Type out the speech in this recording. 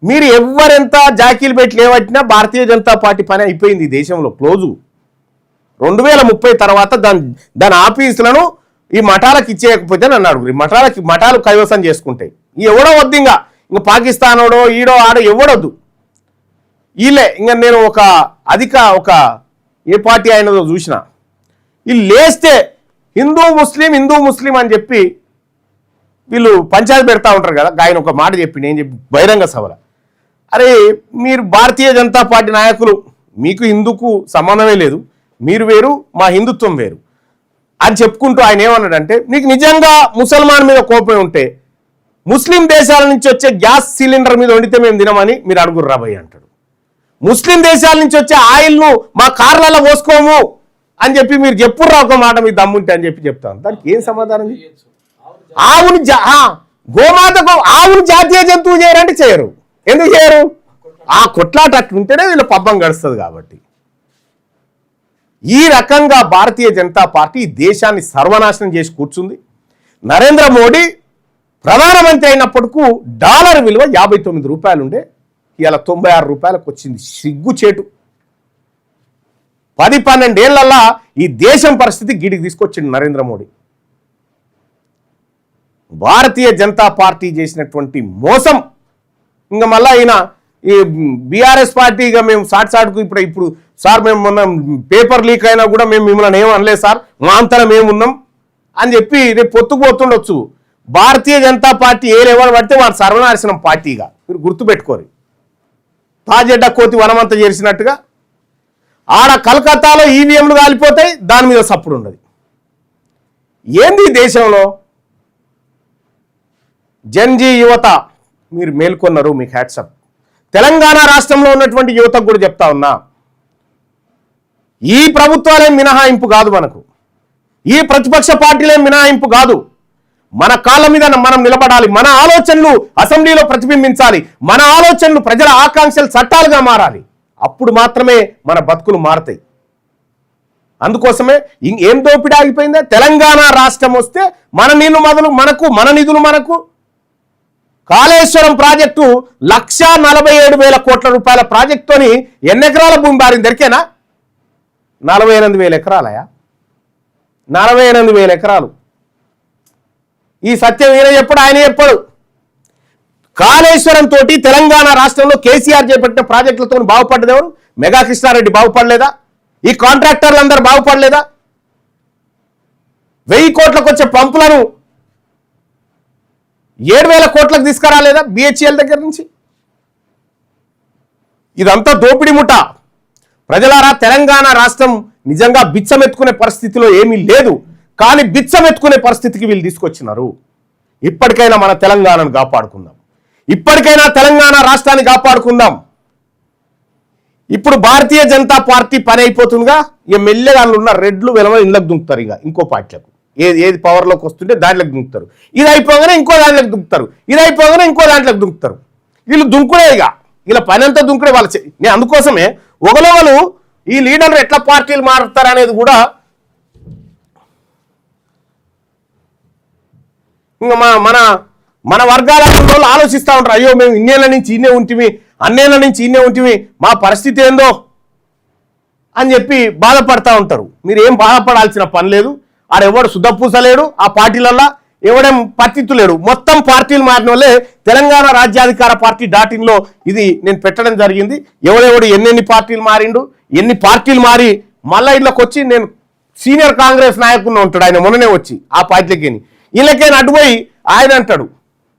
మీరు ఎవరెంత జాకీలు పెట్టి లేవట్టినా భారతీయ జనతా పార్టీ పని అయిపోయింది ఈ దేశంలో క్లోజు. 2030 తర్వాత దాని ఆఫీసులను ఈ మఠాలకు ఇచ్చేయకపోతే నన్ను అడుగురు. మఠాలు కైవసం చేసుకుంటాయి. ఎవడో వద్దు, ఇంకా పాకిస్తానోడో ఈడో ఆడో ఎవడొద్దు. వీళ్ళే ఇంకా నేను ఒక ఏ పార్టీ అయినదో చూసిన, వీళ్ళు లేస్తే హిందూ ముస్లిం అని చెప్పి వీళ్ళు పంచాయతీ పెడతా ఉంటారు కదా. ఆయన ఒక మాట చెప్పి నేను చెప్పి బహిరంగ సభల, అరే మీరు భారతీయ జనతా పార్టీ నాయకులు, మీకు హిందూకు సంబంధమే లేదు, మీరు వేరు మా హిందుత్వం వేరు అని చెప్పుకుంటూ ఆయన ఏమన్నాడంటే, నీకు నిజంగా ముసల్మాన్ మీద కోపం ఉంటే ముస్లిం దేశాల నుంచి వచ్చే గ్యాస్ సిలిండర్ మీద వండితే మేము తినమని మీరు అడుగురు రాబోయ్ అంటాడు. ముస్లిం దేశాల నుంచి వచ్చే ఆయిల్ను మా కార్లలో పోసుకోము అని చెప్పి మీరు చెప్పుర్రా ఒక మాట మీ దమ్ముంటే అని చెప్పి చెప్తాను. దానికి ఏం సమాధానం? గోమాతకు ఆవును జాతీయ జంతువు చేయరంటే చేయరు. ఎందుకు చేయరు? ఆ కొట్లాట అట్లుంటేనే వీళ్ళ పబ్బం గడుస్తుంది కాబట్టి. ఈ రకంగా భారతీయ జనతా పార్టీ దేశాన్ని సర్వనాశనం చేసి కూర్చుంది. నరేంద్ర మోడీ ప్రధానమంత్రి అయినప్పటికీ డాలర్ విలువ 59 రూపాయలు ఉండే, ఇవాళ 96 రూపాయలకు వచ్చింది. సిగ్గుచేటు. 10-12 ఏళ్లల్లా ఈ దేశం పరిస్థితి గిడికి తీసుకొచ్చింది నరేంద్ర మోడీ. భారతీయ జనతా పార్టీ చేసినటువంటి మోసం ఇంకా మళ్ళీ ఈయన ఈ బీఆర్ఎస్ పార్టీ ఇక మేము సాటుకు ఇప్పుడు సార్ మేము మొన్న పేపర్ లీక్ అయినా కూడా మేము మిమ్మల్ని ఏమో అనలేదు సార్, మా అంతరం మేమున్నాం అని చెప్పి రేపు పొత్తుకుపోతుండొచ్చు. భారతీయ జనతా పార్టీ ఏ లెవెల్ పడితే వాడు సర్వనాశనం పార్టీగా మీరు గుర్తుపెట్టుకోరు. తాజెడ్డ కోతి వనమంతా చేసినట్టుగా ఆడ కలకత్తాలో ఈవీఎంలు కాలిపోతాయి, దాని మీద సప్పుడు ఉండదు. ఏంది దేశంలో? జన్జీ యువత మీరు మేల్కొన్నారు, మీకు హ్యాట్సప్. తెలంగాణ రాష్ట్రంలో ఉన్నటువంటి యువతకు కూడా చెప్తా ఉన్నా, ఈ ప్రభుత్వాలే మినహాయింపు కాదు, మనకు ఈ ప్రతిపక్ష పార్టీలే మినహాయింపు కాదు. మన కాళ్ళ మీద మనం నిలబడాలి. మన ఆలోచనలు అసెంబ్లీలో ప్రతిబింబించాలి. మన ఆలోచనలు ప్రజల ఆకాంక్షలు చట్టాలుగా మారాలి. అప్పుడు మాత్రమే మన బతుకులు మారుతాయి. అందుకోసమే ఏం దోపిడీ ఆగిపోయిందే? తెలంగాణ రాష్ట్రం వస్తే మన నిధులు మనకు కాళేశ్వరం ప్రాజెక్టు 1,47,000 కోట్ల రూపాయల ప్రాజెక్టుతోని ఎన్ని ఎకరాల భూమి బారింది దొరికేనా? 48,000 ఎకరాలయా? 48,000 ఎకరాలు. ఈ సత్యం ఈయన చెప్పడు, ఆయన చెప్పడు. కాళేశ్వరం తోటి తెలంగాణ రాష్ట్రంలో కేసీఆర్ చేపట్టిన ప్రాజెక్టులతో బాగుపడ్డది ఎవరు? మెగా కృష్ణారెడ్డి బాగుపడలేదా? ఈ కాంట్రాక్టర్లు అందరూ బాగుపడలేదా? 1000 కోట్లకు వచ్చే పంపులను 7,000 కోట్లకు తీసుకురాలేదా బిహెచ్ఎల్ దగ్గర నుంచి? ఇదంతా దోపిడీ ముఠ. ప్రజలారా, తెలంగాణ రాష్ట్రం నిజంగా బిచ్చమెత్తుకునే పరిస్థితిలో ఏమీ లేదు, కానీ బిచ్చమెత్తుకునే పరిస్థితికి వీళ్ళు తీసుకొచ్చినారు. ఇప్పటికైనా మన తెలంగాణను కాపాడుకుందాం. ఇప్పటికైనా తెలంగాణ రాష్ట్రాన్ని కాపాడుకుందాం. ఇప్పుడు భారతీయ జనతా పార్టీ పని అయిపోతుందిగా, ఇక మెల్లగా ఉన్న రెడ్లు వెలవ ఇళ్ళకి దుంకుతారు. ఇక ఇంకో పార్టీలకు ఏది పవర్లోకి వస్తుంటే దాంట్లోకి దుంకుతారు. ఇది అయిపోగానే ఇంకో దాంట్లోకి దుంకుతారు. ఇది అయిపోగానే ఇంకో దాంట్లోకి దుంకుతారు. వీళ్ళు దుంకుడే, ఇక వీళ్ళ పని అంతా దుంకుడే. నేను అందుకోసమే ఒకళ్ళు ఈ లీడర్లు ఎట్లా పార్టీలు మారుతారు అనేది కూడా ఇంకా మన వర్గాల వాళ్ళు ఆలోచిస్తూ ఉంటారు. అయ్యో మేము ఇన్నేళ్ల నుంచి ఇన్నే ఉంటిమి, అన్నేళ్ల నుంచి ఇన్నే ఉంటిమి, మా పరిస్థితి ఏందో అని చెప్పి బాధపడతా ఉంటారు. మీరు ఏం బాధపడాల్సిన పని లేదు. ఆడెవడు శుద్ధపూసలేడు, ఆ పార్టీలల్లో ఎవడేం పత్తిత్తులేడు. మొత్తం పార్టీలు మారిన వాళ్ళే తెలంగాణ రాజ్యాధికార పార్టీ .in లో ఇది నేను పెట్టడం జరిగింది. ఎవడెవడు ఎన్ని పార్టీలు మారిండు, ఎన్ని పార్టీలు మారి మళ్ళీ ఇళ్ళకి వచ్చి నేను సీనియర్ కాంగ్రెస్ నాయకుడిని ఉంటాడు. ఆయన మొన్ననే వచ్చి ఆ పార్టీలకి వీళ్ళకైనా అడ్డుపోయి ఆయన అంటాడు,